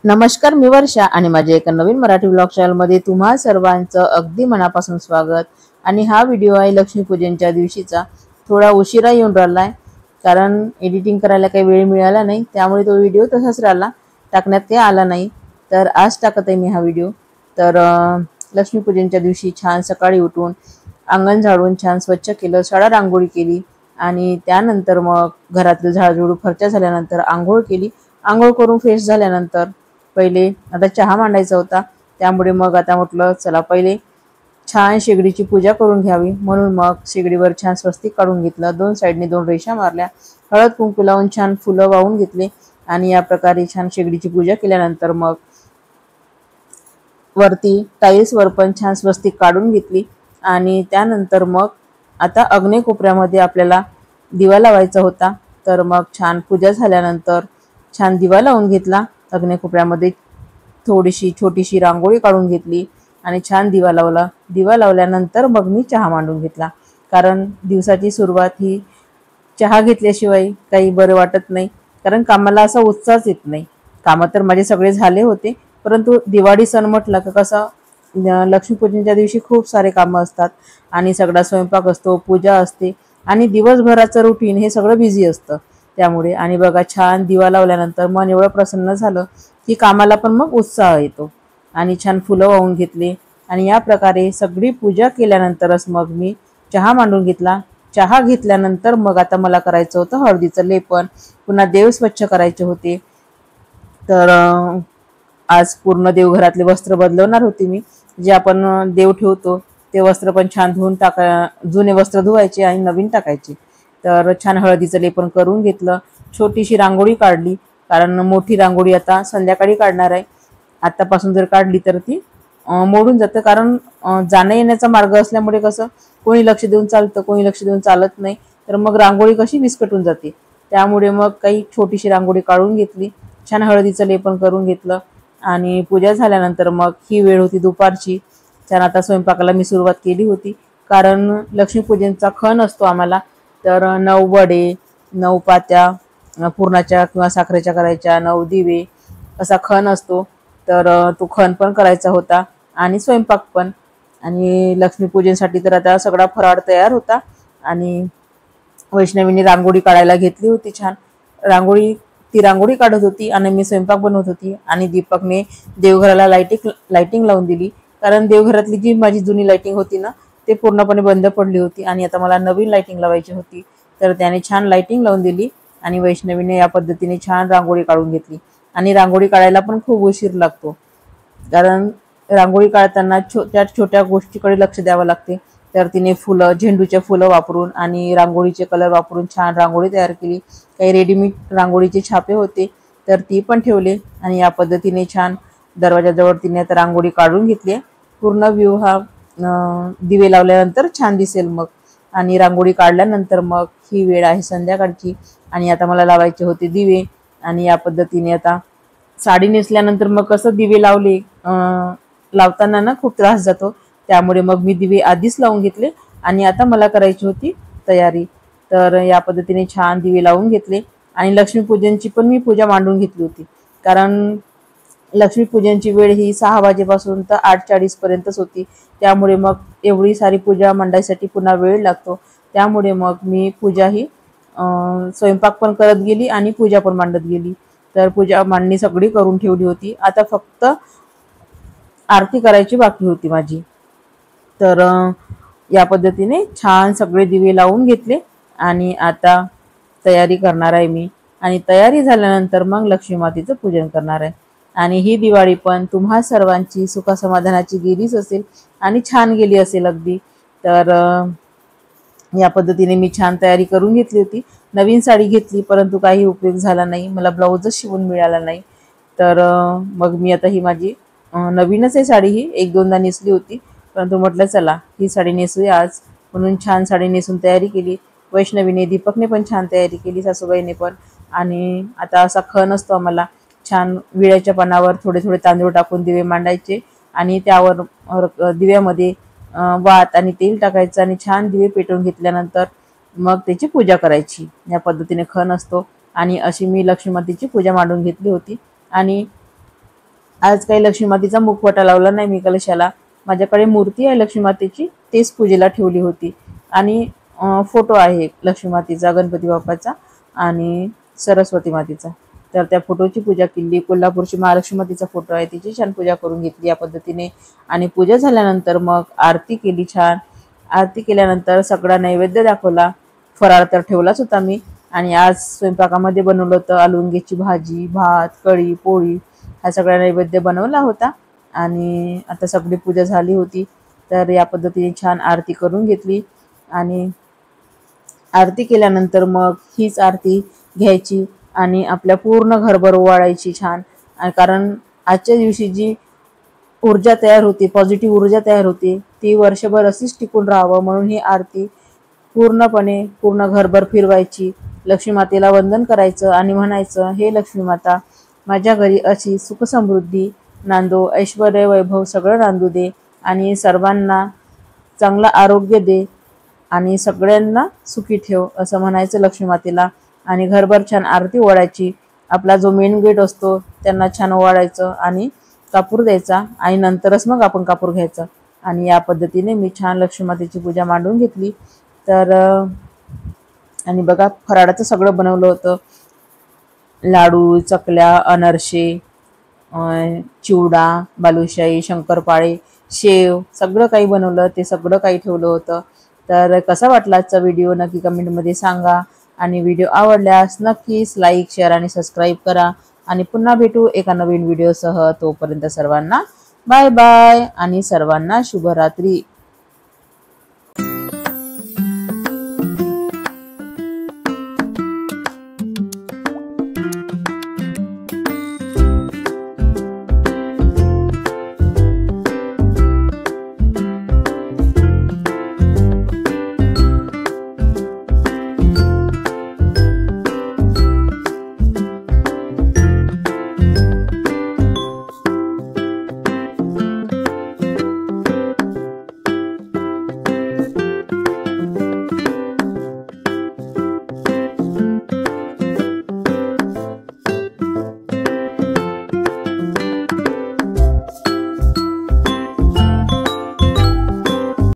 नमस्कार, मी वर्षा आणि माझ्या एका नवीन मराठी ब्लॉग चॅनलमध्ये तुम्हा सर्वांचं अगदी मनापासून स्वागत। आणि हा व्हिडिओ आहे लक्ष्मीपूजनच्या दिवशीचा। थोडा उशिरा येऊन राहिलाय कारण एडिटिंग करायला काही वेळ मिळाला नाही, त्यामुळे तो व्हिडिओ तसाच राहिला, टाकण्यात काही आला नाही। तर आज टाकत आहे मी हा व्हिडिओ। तर लक्ष्मीपूजनच्या दिवशी छान सकाळी उठून अंगण झाडून छान स्वच्छ केलं, सडा रांगोळी केली आणि त्यानंतर मग घरातलं झाडझूड फरशा झाल्यानंतर आंघोळ केली। आंघोळ करून फ्रेश झाल्यानंतर पहिले आता चहा मांडायचा होता, त्यामुळे मग आता म्हटलं चला पहिले छान शेगडीची पूजा करून घ्यावी, म्हणून मग शेगडीवर छान स्वस्तिक काढून घेतलं, दोन साइडने दोन रेषा मारल्या, हळद कुंकू लावून छान फुलं वाहून घेतले आणि या प्रकारे छान शेगडीची पूजा केल्यानंतर मग वरती टाईल्सवर पण छान स्वस्तिक काढून घेतली। आणि त्यानंतर मग आता अग्नी कोपऱ्यामध्ये आपल्याला दिवा लावायचा होता, तर मग छान पूजा झाल्यानंतर छान दिवा लावून घेतला। अग्नी कोपऱ्यामध्ये थोडीशी छोटीशी रांगोळी काढून घेतली आणि छान दिवा लावला। दिवा लावल्यानंतर मग मी चहा मांडून घेतला, कारण दिवसाची सुरुवात ही चहा घेतल्याशिवाय काही बरं वाटत नाही, कारण कामाला असा उत्साहच येत नाही। कामं तर माझे सगळे झाले होते, परंतु दिवाळी सण म्हटलं की कसं लक्ष्मीपूजनच्या दिवशी खूप सारे कामं असतात आणि सगळा स्वयंपाक असतो, पूजा असते आणि दिवसभराचं रुटीन हे सगळं बिझी असतं। त्यामुळे आणि बघा छान दिवा लावल्यानंतर मन एवढं प्रसन्न झालं की कामाला पण मग उत्साह येतो। आणि छान फुलं वाहून घेतले आणि या प्रकारे सगळी पूजा केल्यानंतरच मग मी चहा मांडून घेतला। चहा घेतल्यानंतर मग आता मला करायचं होतं हळदीचं लेपन, पुन्हा देव स्वच्छ करायचे होते। तर आज पूर्ण देवघरातले वस्त्र बदलवणार होते मी, जे आपण देव ठेवतो ते वस्त्र पण छान धुवून जुने वस्त्र धुवायचे आणि नवीन टाकायचे। तर छान हळदीचं लेपन करून घेतलं, छोटीशी रांगोळी काढली, कारण मोठी रांगोळी आता संध्याकाळी काढणार आहे। आतापासून जर काढली तर ती मोडून जातं, कारण जाण्या येण्याचा मार्ग असल्यामुळे कसं कोणी लक्ष देऊन चालतं, कोणी लक्ष देऊन चालत नाही, तर मग रांगोळी कशी विस्कटून जाते। त्यामुळे मग काही छोटीशी रांगोळी काढून घेतली, छान हळदीचं लेपन करून घेतलं आणि पूजा झाल्यानंतर मग ही वेळ होती दुपारची। छान आता स्वयंपाकाला मी सुरुवात केली होती, कारण लक्ष्मीपूजनचा खण असतो आम्हाला। तर 9 वडे, 9 पात्या पुरणाच्या किंवा साखरेच्या करायच्या, 9 दिवे असा खण असतो। तर तो खण पण करायचा होता आणि स्वयंपाक पण। आणि लक्ष्मीपूजनसाठी तर आता सगळा फराळ तयार होता आणि वैष्णवीने रांगोळी काढायला घेतली होती। छान ती रांगोळी काढत होती आणि मी स्वयंपाक बनवत होती आणि दीपकने देवघराला लाइटिंग लावून दिली, कारण देवघरातली जी माझी जुनी लाइटिंग होती ना ते पूर्णपणे बंद पडली होती आणि आता मला नवीन लाइटिंग लावायची होती। तर त्याने छान लाइटिंग लावून दिली आणि वैष्णवीने या पद्धतीने छान रांगोळी काढून घेतली। आणि रांगोळी काढायला पण खूप उशीर लागतो, कारण रांगोळी काढताना छोट्या छोट्या गोष्टीकडे लक्ष द्यावं लागते। तर तिने फुलं, झेंडूचे फुलं वापरून आणि रांगोळीचे कलर वापरून छान रांगोळी तयार केली। काही रेडीमेड रांगोळीचे छापे होते तर ती पण ठेवले आणि या पद्धतीने छान दरवाजाजवळ तिने आता रांगोळी काढून घेतली। पूर्ण व्ह्यू हा दिवे लावल्यानंतर छान दिसेल मग। आणि रांगोळी काढल्यानंतर मग ही वेळ आहे संध्याकाळची आणि आता मला लावायचे होते दिवे। आणि या पद्धतीने आता साडी नेसल्यानंतर मग कसं दिवे लावताना ना खूप त्रास जातो, त्यामुळे मग मी दिवे आधीच लावून घेतले आणि आता मला करायची होती तयारी। तर या पद्धतीने छान दिवे लावून घेतले आणि लक्ष्मीपूजनची पण मी पूजा मांडून घेतली होती, कारण लक्ष्मीपूजनची वेळ ही 6 वाजेपासून तर 8:40 पर्यंतच होती। त्यामुळे मग एवढी सारी पूजा मांडायसाठी पुन्हा वेळ लागतो, त्यामुळे मग मी पूजा ही स्वयंपाक पण करत गेली आणि पूजा पण मांडत गेली। तर पूजा मांडणी सगळी करून ठेवली होती, आता फक्त आरती करायची बाकी होती माझी। तर या पद्धतीने छान सगळे दिवे लावून घेतले आणि आता तयारी करणार आहे मी। आणि तयारी झाल्यानंतर मग लक्ष्मी मातेचं पूजन करणार आहे। आणि ही दिवाळी पण तुम्हा सर्वांची सुखसमाधानाची गेलीच असेल आणि छान गेली असेल अगदी। तर या पद्धतीने मी छान तयारी करून घेतली होती। नवीन साडी घेतली, परंतु काही उपयोग झाला नाही, मला ब्लाऊजच शिवून मिळाला नाही। तर मग मी आता ही माझी नवीनच आहे साडी, ही 1-2दा नेसली होती, परंतु म्हटलं चला ही साडी नेसूया आज, म्हणून छान साडी नेसून तयारी केली। वैष्णवीने, दीपकने पण छान तयारी केली, सासूबाईने पण। आणि आता असा खण असतो आम्हाला, छान विड्याच्या पानावर थोडे थोडे तांदूळ टाकून दिवे मांडायचे आणि त्यावर दिव्यामध्ये वात आणि तेल टाकायचं आणि छान दिवे पेटवून घेतल्यानंतर मग त्याची पूजा करायची। या पद्धतीने खण असतो आणि अशी मी लक्ष्मी मातेची पूजा मांडून घेतली होती। आणि आज काही लक्ष्मी मातेचा मुखवटा लावला नाही मी कलशाला. माझ्याकडे मूर्ती आहे लक्ष्मी मातेची, तेच पूजेला ठेवली होती. आणि फोटो आहे लक्ष्मी मातेचा, गणपती बाप्पाचा आणि सरस्वती मातेचा. तर त्या फोटोची पूजा केली. कोल्हापूरची महालक्ष्मी मातेचा फोटो आहे, तिची छान पूजा करून घेतली या पद्धतीने. आणि पूजा झाल्यानंतर मग आरती केली छान. आरती केल्यानंतर सगळा नैवेद्य दाखवला. फराळ तर ठेवलाच होता मी. आणि आज स्वयंपाकामध्ये बनवलं होतं आलूवांग्याची भाजी, भात, कढी, पोळी, हा सगळा नैवेद्य बनवला होता. आणि आता सगळी पूजा झाली होती. तर या पद्धतीने छान आरती करून घेतली. आणि आरती केल्यानंतर मग हीच आरती घ्यायची आणि आपल्या पूर्ण घरभर ओवाळायची छान. कारण आजच्या दिवशी जी ऊर्जा तयार होते, पॉझिटिव्ह ऊर्जा तयार होते, ती वर्षभर अशीच टिकून राहावं म्हणून ही आरती पूर्णपणे पूर्ण घरभर फिरवायची. लक्ष्मी मातेला वंदन करायचं आणि म्हणायचं, हे लक्ष्मी माता, माझ्या घरी अशी सुख समृद्धी नांदो, ऐश्वर्य वैभव सगळं नांदू दे आणि सर्वांना चांगलं आरोग्य दे आणि सगळ्यांना सुखी ठेव, असं म्हणायचं लक्ष्मी मातेला. आणि घरभर छान आरती ओवाळायची. आपला जो मेन गेट असतो त्यांना छान ओवाळायचं आणि कापूर द्यायचा आणि नंतरच मग आपण कापूर घ्यायचं. आणि या पद्धतीने मी छान लक्ष्मी मातेची पूजा मांडून घेतली. तर आणि बघा, फराळाचं सगळं बनवलं होतं. लाडू, चकल्या, अनारसे, चिवडा, बालुशाही, शंकरपाळे, शेव, सगळं काही बनवलं. ते सगळं काही ठेवलं होतं. तर कसा वाटला आजचा व्हिडिओ नक्की कमेंटमध्ये सांगा. आणि व्हिडिओ आवडल्यास नक्कीच लाईक, शेअर आणि सबस्क्राईब करा. आणि पुन्हा भेटू एका नवीन व्हिडिओसह. तोपर्यंत सर्वांना बाय बाय आणि सर्वांना शुभरात्री.